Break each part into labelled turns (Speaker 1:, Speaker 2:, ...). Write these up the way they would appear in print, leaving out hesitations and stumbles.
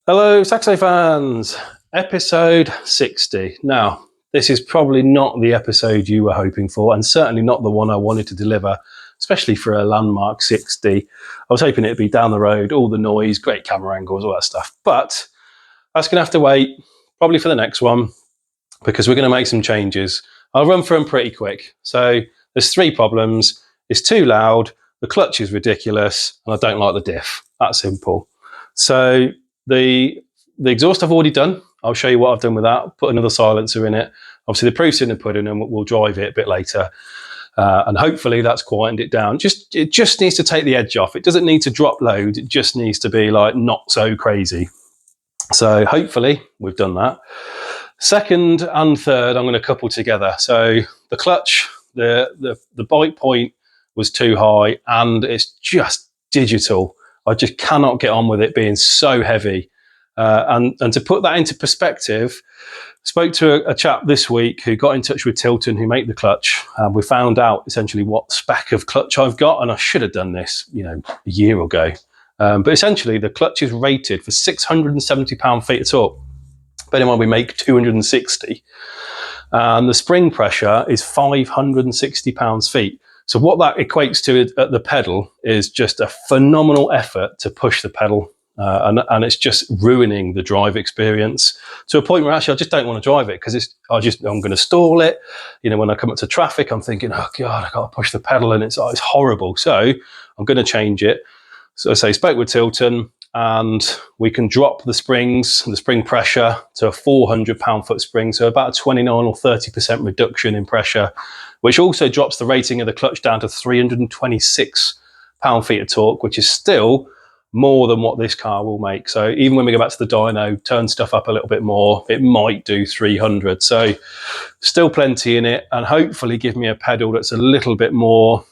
Speaker 1: Hello Saxo fans, episode 60. Now, this is probably not the episode you were hoping for, and certainly not the one I wanted to deliver, especially for a landmark 60. I was hoping it'd be down the road, all the noise, great camera angles, all that stuff. But that's going to have to wait, probably for the next one, because we're going to make some changes. I'll run through them pretty quick. So there's three problems. It's too loud, the clutch is ridiculous, and I don't like the diff. That's simple. So the exhaust I've already done. I'll show you what I've done with that. Put another silencer in it. Obviously the proof's in the pudding and we'll drive it a bit later. And hopefully that's quietened it down. It just needs to take the edge off. It doesn't need to drop load. It just needs to be like not so crazy. So hopefully we've done that. Second and third, I'm going to couple together. So the clutch, the bite point was too high and it's just digital. I just cannot get on with it being so heavy. And to put that into perspective, spoke to a chap this week who got in touch with Tilton, who make the clutch. We found out essentially what spec of clutch I've got, and I should have done this, a year ago. But essentially, the clutch is rated for 670 pound-feet of torque. Bear in mind, we make 260, and the spring pressure is 560 pounds-feet. So what that equates to at the pedal is just a phenomenal effort to push the pedal, and it's just ruining the drive experience to a point where actually I just don't want to drive it because I'm going to stall it. When I come up to traffic, I'm thinking, oh God, I got to push the pedal, and it's horrible. So I'm going to change it. So I spoke with Tilton, and we can drop the spring pressure to a 400 pound-foot spring, so about a 29 or 30% reduction in pressure, which also drops the rating of the clutch down to 326 pound-feet of torque, which is still more than what this car will make. So even when we go back to the dyno, turn stuff up a little bit more, it might do 300. So still plenty in it, and hopefully give me a pedal that's a little bit more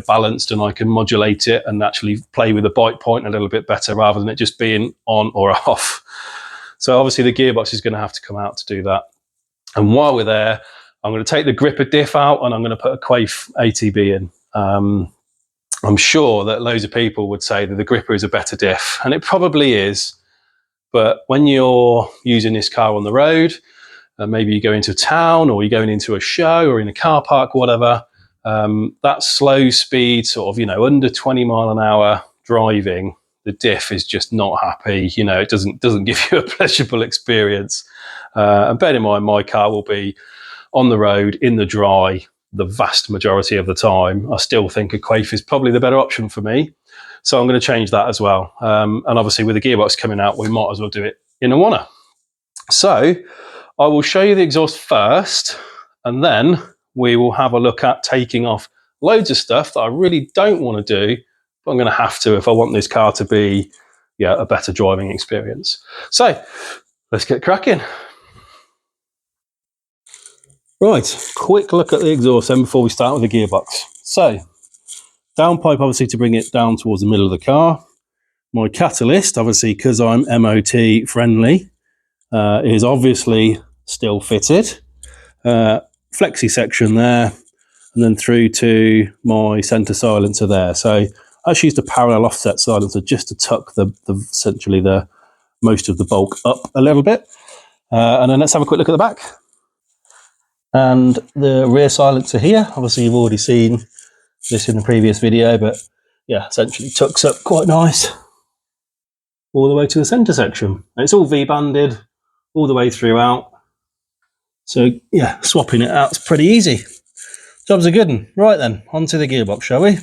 Speaker 1: balanced, and I can modulate it and actually play with the bite point a little bit better rather than it just being on or off. So obviously the gearbox is going to have to come out to do that. And while we're there, I'm going to take the Gripper Diff out and I'm going to put a QUAIFE ATB in. I'm sure that loads of people would say that the Gripper is a better diff, and it probably is. But when you're using this car on the road, maybe you go into town or you're going into a show or in a car park or whatever, that slow speed, sort of, under 20 mile an hour driving, the diff is just not happy. It doesn't give you a pleasurable experience. And bear in mind, my car will be on the road in the dry the vast majority of the time. I still think a QUAIFE is probably the better option for me. So I'm going to change that as well. And obviously with the gearbox coming out, we might as well do it in a oneer. So I will show you the exhaust first, and then we will have a look at taking off loads of stuff that I really don't want to do, but I'm going to have to if I want this car to be a better driving experience. So let's get cracking. Right, quick look at the exhaust then before we start with the gearbox. So downpipe, obviously, to bring it down towards the middle of the car. My catalyst, obviously, because I'm MOT friendly, is obviously still fitted. Flexi section there, and then through to my center silencer there. So I actually used a parallel offset silencer just to tuck essentially the most of the bulk up a little bit. And then let's have a quick look at the back. And the rear silencer here, obviously you've already seen this in the previous video, but essentially tucks up quite nice all the way to the center section. And it's all V-banded all the way throughout. So swapping it out is pretty easy. Job's a good one. Right then, onto the gearbox, shall we?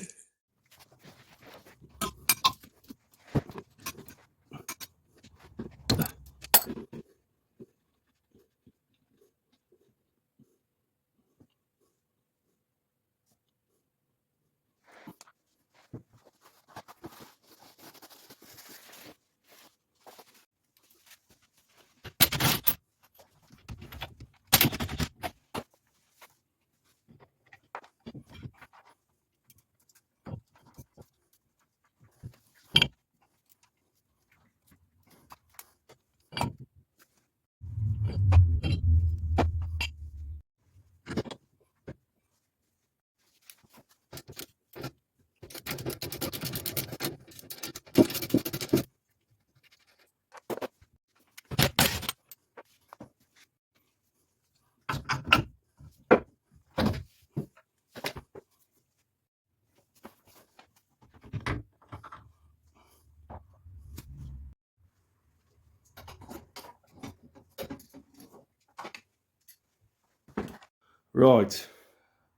Speaker 1: Right,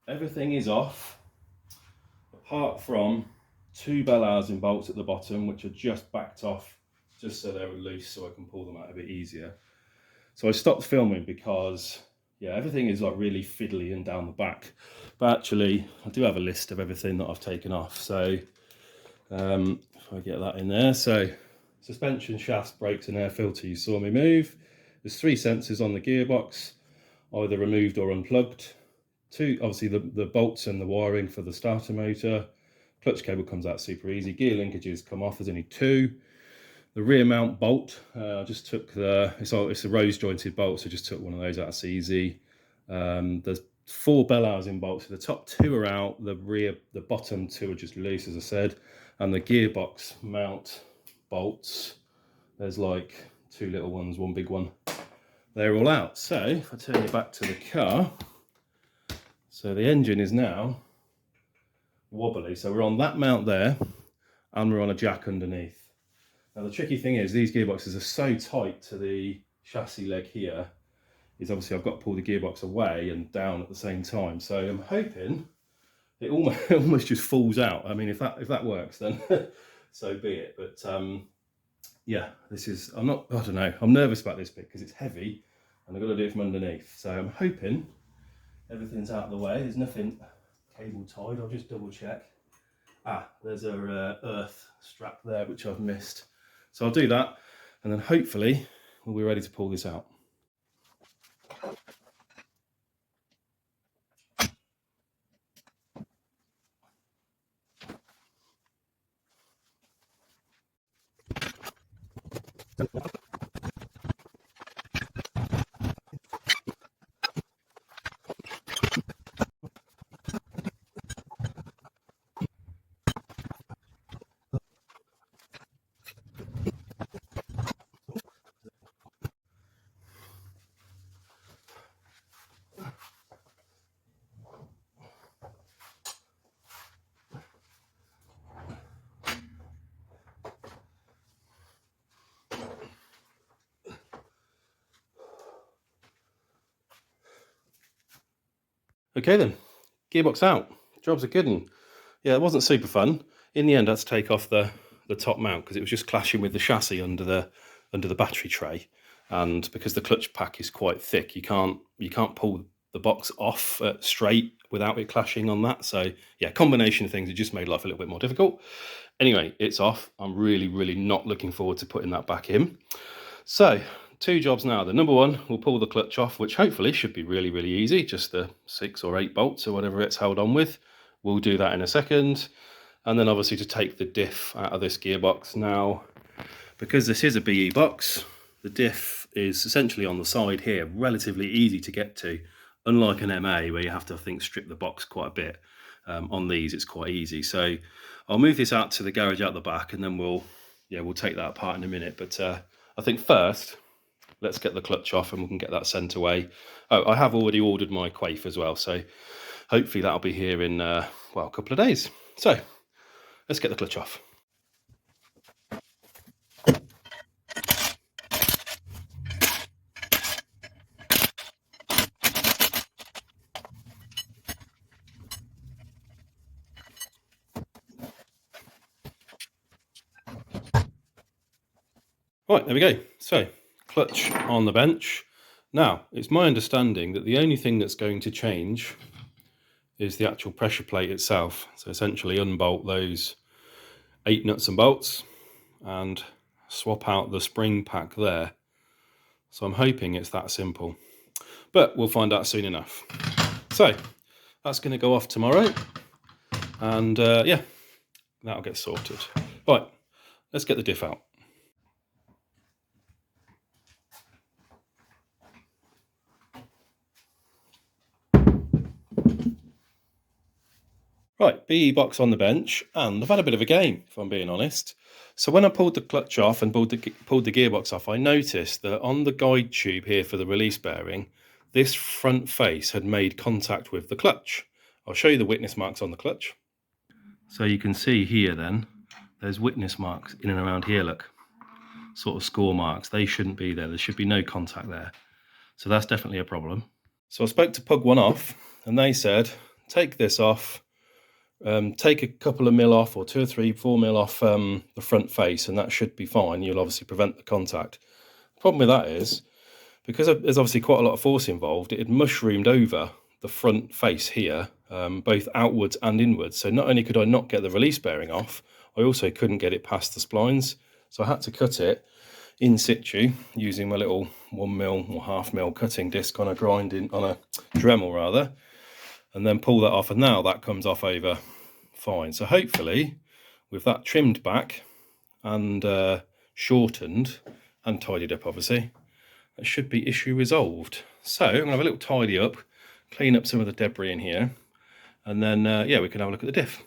Speaker 1: everything is off, apart from 2 bell housing bolts at the bottom, which are just backed off, just so they're loose so I can pull them out a bit easier. So I stopped filming because, yeah, everything is like really fiddly and down the back. But actually, I do have a list of everything that I've taken off. So if I get that in there. So suspension, shafts, brakes and air filter you saw me move. There's 3 sensors on the gearbox, either removed or unplugged. 2, obviously the bolts and the wiring for the starter motor. Clutch cable comes out super easy. Gear linkages come off, there's only 2. The rear mount bolt, I just took it's a rose jointed bolt, so I just took one of those out, it's easy. There's 4 bell housing bolts, so the top 2 are out, the bottom 2 are just loose, as I said. And the gearbox mount bolts, there's like 2 little ones, 1 big one. They're all out. So if I turn it back to the car, so the engine is now wobbly. So we're on that mount there, and we're on a jack underneath. Now the tricky thing is these gearboxes are so tight to the chassis leg here, is obviously I've got to pull the gearbox away and down at the same time. So I'm hoping it almost just falls out. I mean, if that works, then so be it. But yeah, I don't know, I'm nervous about this bit because it's heavy and I've got to do it from underneath. So I'm hoping everything's out of the way. There's nothing cable tied. I'll just double check. There's a earth strap there which I've missed. So I'll do that, and then hopefully we'll be ready to pull this out. Okay then, gearbox out. Job's a good one. Yeah, it wasn't super fun. In the end, I had to take off the top mount because it was just clashing with the chassis under the battery tray, and because the clutch pack is quite thick, you can't pull the box off straight without it clashing on that. So yeah, combination of things, it just made life a little bit more difficult. Anyway, it's off. I'm really not looking forward to putting that back in. So 2 jobs now. The number 1, we'll pull the clutch off, which hopefully should be really easy, just the 6 or 8 bolts or whatever it's held on with. We'll do that in a second. And then obviously to take the diff out of this gearbox. Now, because this is a BE box, the diff is essentially on the side here, relatively easy to get to, unlike an MA where you have to, I think, strip the box quite a bit. On these it's quite easy. So I'll move this out to the garage out the back, and then we'll take that apart in a minute. But I think first, let's get the clutch off and we can get that sent away. Oh, I have already ordered my QUAIFE as well, so hopefully that'll be here in a couple of days. So let's get the clutch off. Right, there we go. So clutch on the bench. Now, it's my understanding that the only thing that's going to change is the actual pressure plate itself. So essentially unbolt those 8 nuts and bolts and swap out the spring pack there. So I'm hoping it's that simple, but we'll find out soon enough. So that's going to go off tomorrow, and yeah, that'll get sorted. Right, let's get the diff out. Right, BE box on the bench, and I've had a bit of a game, if I'm being honest. So when I pulled the clutch off and pulled the gearbox off, I noticed that on the guide tube here for the release bearing, this front face had made contact with the clutch. I'll show you the witness marks on the clutch. So you can see here then, there's witness marks in and around here, look. Sort of score marks. They shouldn't be there. There should be no contact there. So that's definitely a problem. So I spoke to Pug One off, and they said, take this off, take a couple of mil off, or 2 or 3, 4 mil off the front face, and that should be fine. You'll obviously prevent the contact. The problem with that is, because there's obviously quite a lot of force involved, it had mushroomed over the front face here, both outwards and inwards. So not only could I not get the release bearing off, I also couldn't get it past the splines. So I had to cut it in situ using my little 1 mil or half mil cutting disc on a Dremel rather, and then pull that off, and now that comes off over fine. So hopefully with that trimmed back and shortened and tidied up, obviously, that should be issue resolved. So I'm gonna have a little tidy up, clean up some of the debris in here, and then yeah, we can have a look at the diff.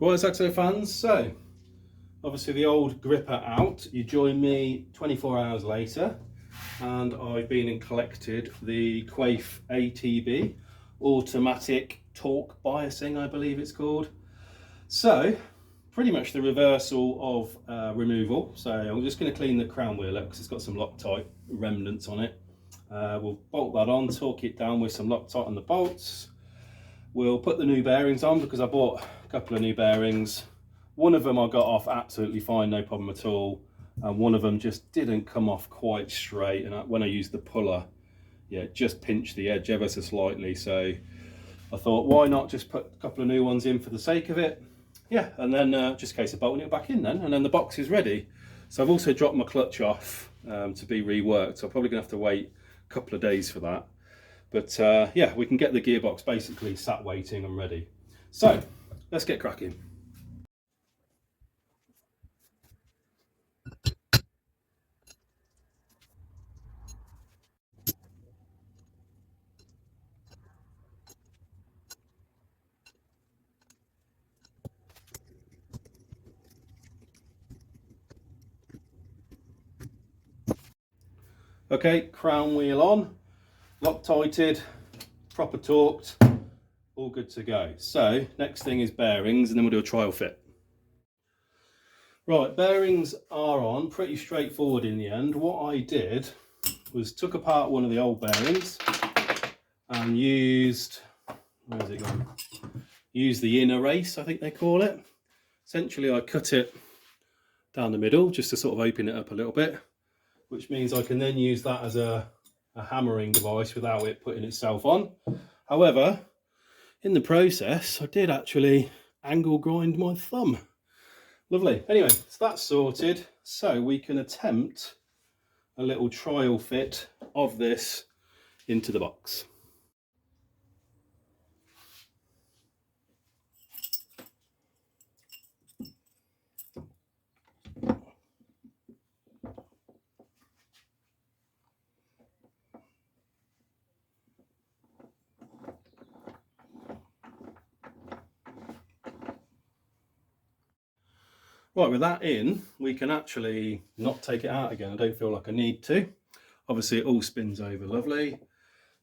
Speaker 1: Right, Saxo fans, so obviously the old gripper out. You join me 24 hours later, and I've been and collected the QUAIFE ATB, automatic torque biasing, I believe it's called. So pretty much the reversal of removal. So I'm just going to clean the crown wheel up because it's got some Loctite remnants on it. We'll bolt that on, torque it down with some Loctite on the bolts. We'll put the new bearings on because I bought a couple of new bearings. One of them I got off absolutely fine, no problem at all. And one of them just didn't come off quite straight. And when I used the puller, yeah, it just pinched the edge ever so slightly. So I thought, why not just put a couple of new ones in for the sake of it? Yeah, and then just a case of bolting it back in then, and then the box is ready. So I've also dropped my clutch off to be reworked. So I'm probably gonna have to wait a couple of days for that. But yeah, we can get the gearbox basically sat waiting and ready. So let's get cracking. Okay, crown wheel on, Loctited, proper torqued, all good to go. So next thing is bearings, and then we'll do a trial fit. Right, bearings are on, pretty straightforward in the end. What I did was took apart one of the old bearings and used, where's it gone? Used the inner race, I think they call it. Essentially I cut it down the middle just to sort of open it up a little bit, which means I can then use that as a hammering device without it putting itself on. However, in the process, I did actually angle grind my thumb. Lovely. Anyway, so that's sorted. So we can attempt a little trial fit of this into the box. Right, with that in, we can actually not take it out again. I don't feel like I need to. Obviously, it all spins over lovely.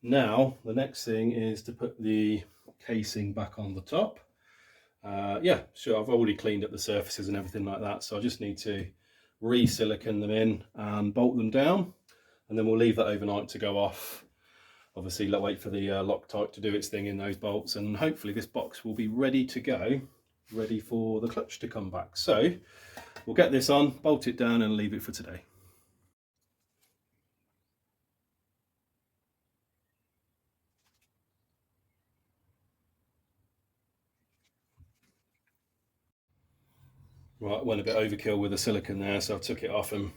Speaker 1: Now, the next thing is to put the casing back on the top. Yeah, sure, I've already cleaned up the surfaces and everything like that, so I just need to re-silicone them in and bolt them down, and then we'll leave that overnight to go off. Obviously, wait for the Loctite to do its thing in those bolts, and hopefully this box will be ready to go, ready for the clutch to come back. So we'll get this on, bolt it down and leave it for today. Right, went a bit overkill with the silicone there, so I took it off and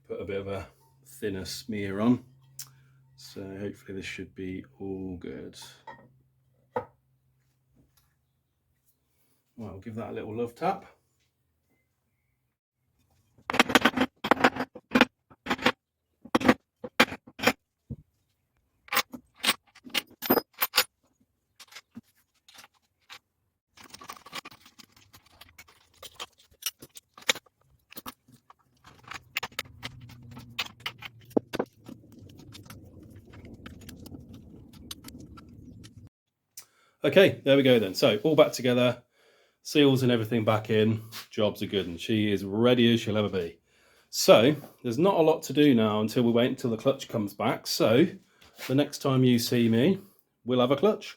Speaker 1: put a bit of a thinner smear on. So hopefully this should be all good. Well, I'll give that a little love tap. Okay, there we go then. So all back together, seals and everything back in, jobs are good, and she is ready as she'll ever be. So there's not a lot to do now until we wait until the clutch comes back. So the next time you see me, we'll have a clutch.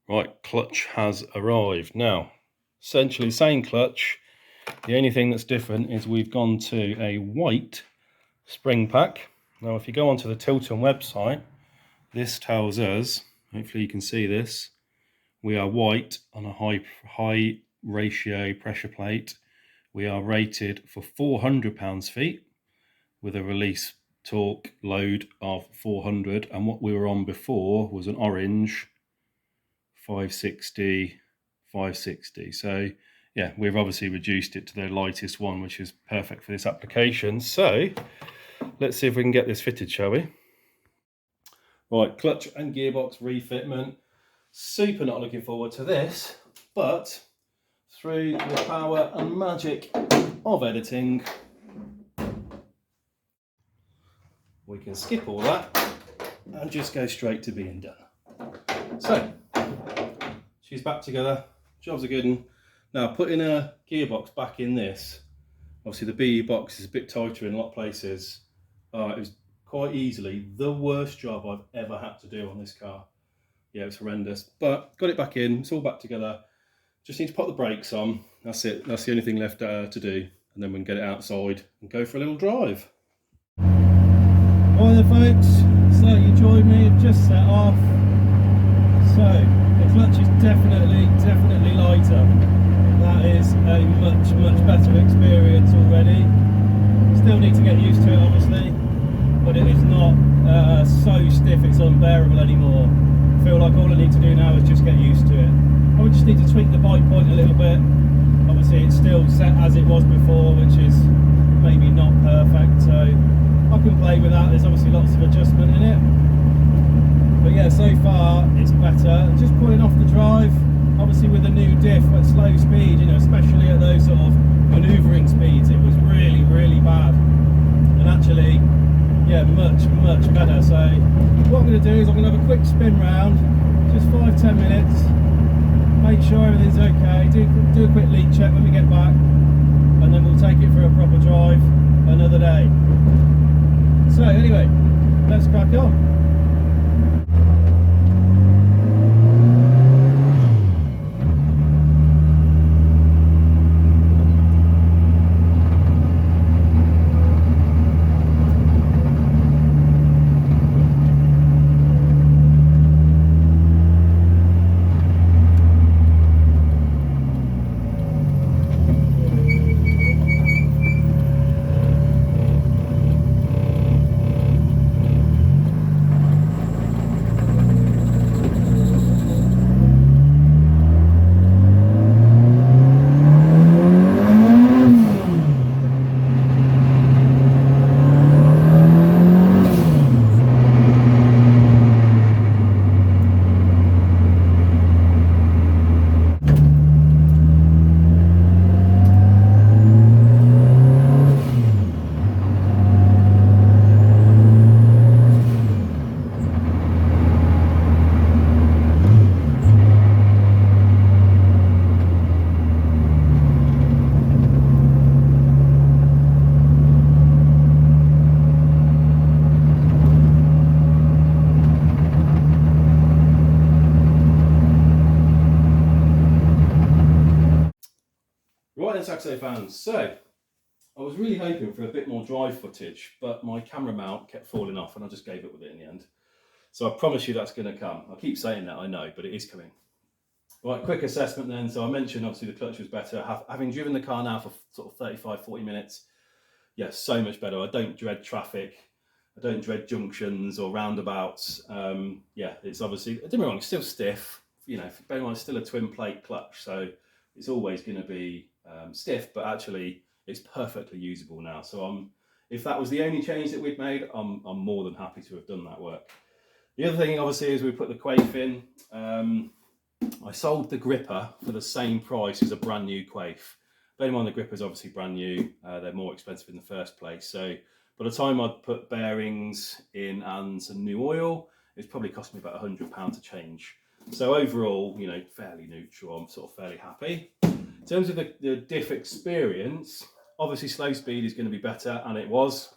Speaker 1: Right, clutch has arrived. Now, essentially same clutch. The only thing that's different is we've gone to a white spring pack. Now, if you go onto the Citroen website, this tells us, hopefully you can see this, we are white on a high ratio pressure plate. We are rated for 400 pounds-feet with a release torque load of 400, and what we were on before was an orange 560. So yeah, we've obviously reduced it to the lightest one, which is perfect for this application. So let's see if we can get this fitted, shall we? Right, clutch and gearbox refitment. Super not looking forward to this, but through the power and magic of editing, we can skip all that and just go straight to being done. So, she's back together, jobs are good. And now putting a gearbox back in this, obviously the BE box is a bit tighter in a lot of places. It was quite easily the worst job I've ever had to do on this car. Yeah, it's horrendous, but got it back in, it's all back together. Just need to put the brakes on, that's it, that's the only thing left to do, and then we can get it outside and go for a little drive. Hi there folks, so you joined me, I've just set off. So, the clutch is definitely lighter. That is a much better experience already. Still need to get used to it obviously, but it is not so stiff it's unbearable anymore. I feel like all I need to do now is just get used to it. I would just need to tweak the bike point a little bit. Obviously it's still set as it was before, which is maybe not perfect, so I can play with that. There's obviously lots of adjustment in it, but yeah, so far it's better. Just pulling off the drive, obviously with the new diff at slow speed, you know, especially at those sort of manoeuvring speeds, it was really bad. And actually, yeah, much better. So what I'm going to do is I'm going to have a quick spin round, just 5-10 minutes, make sure everything's okay, do a quick leak check when we get back, and then we'll take it for a proper drive another day. So anyway, let's crack on. Right then, Saxo fans, so I was really hoping for a bit more drive footage, but my camera mount kept falling off and I just gave up with it in the end. So I promise you that's going to come. I keep saying that, I know, but it is coming. Right, quick assessment then. So I mentioned obviously the clutch was better. Having driven the car now for sort of 35-40 minutes, yeah, so much better. I don't dread traffic. I don't dread junctions or roundabouts. Yeah, it's obviously, don't get me wrong, it's still stiff. You know, bear in mind, it's still a twin plate clutch, so it's always going to be stiff, but actually it's perfectly usable now. So if that was the only change that we'd made, I'm more than happy to have done that work. The other thing obviously is we put the QUAIFE in. I sold the Gripper for the same price as a brand new QUAIFE. Bear in mind the Gripper's obviously brand new, they're more expensive in the first place. So by the time I'd put bearings in and some new oil, it's probably cost me about £100 to change. So overall, you know, fairly neutral, I'm sort of fairly happy. In terms of the diff experience, obviously slow speed is going to be better, and it was.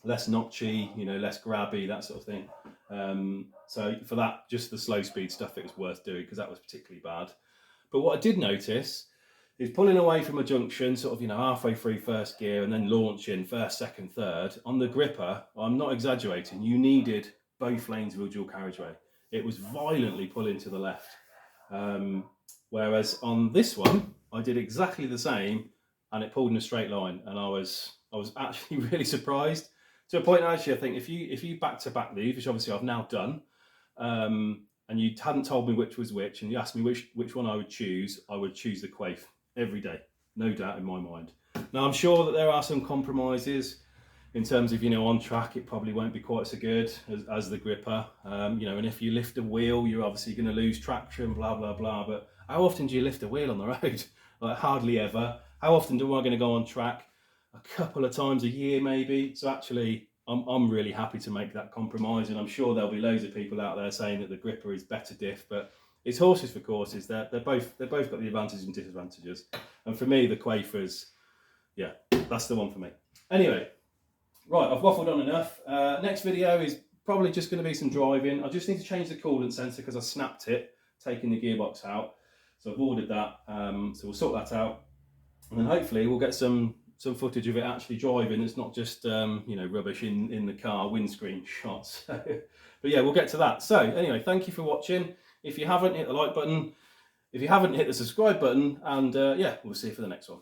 Speaker 1: Less notchy, you know, less grabby, that sort of thing. So for that, just the slow speed stuff, it was worth doing because that was particularly bad. But what I did notice is pulling away from a junction, sort of, you know, halfway through first gear and then launching first, second, third. On the Gripper, I'm not exaggerating, you needed both lanes of a dual carriageway. It was violently pulling to the left. Whereas on this one, I did exactly the same and it pulled in a straight line, and I was actually really surprised. To a point, actually, I think if you back-to-back these, which obviously I've now done, and you hadn't told me which was which, and you asked me which one I would choose the QUAIFE every day, no doubt in my mind. Now, I'm sure that there are some compromises in terms of, you know, on track, it probably won't be quite so good as the Gripper. You know, and if you lift a wheel, you're obviously going to lose traction, blah, blah, blah. But how often do you lift a wheel on the road? Like, hardly ever. How often do I going to go on track? A couple of times a year maybe. So actually I'm really happy to make that compromise, and I'm sure there'll be loads of people out there saying that the Gripper is better diff, but it's horses for courses. They're both got the advantages and disadvantages, and for me the QUAIFE is, yeah, that's the one for me. Anyway, right, I've waffled on enough. Next video is probably just going to be some driving. I just need to change the coolant sensor because I snapped it taking the gearbox out, so I've ordered that. So we'll sort that out, and then hopefully we'll get some footage of it actually driving. It's not just you know, rubbish in the car windscreen shots. But yeah, we'll get to that. So anyway, thank you for watching. If you haven't, hit the like button. If you haven't, hit the subscribe button, and yeah, we'll see you for the next one.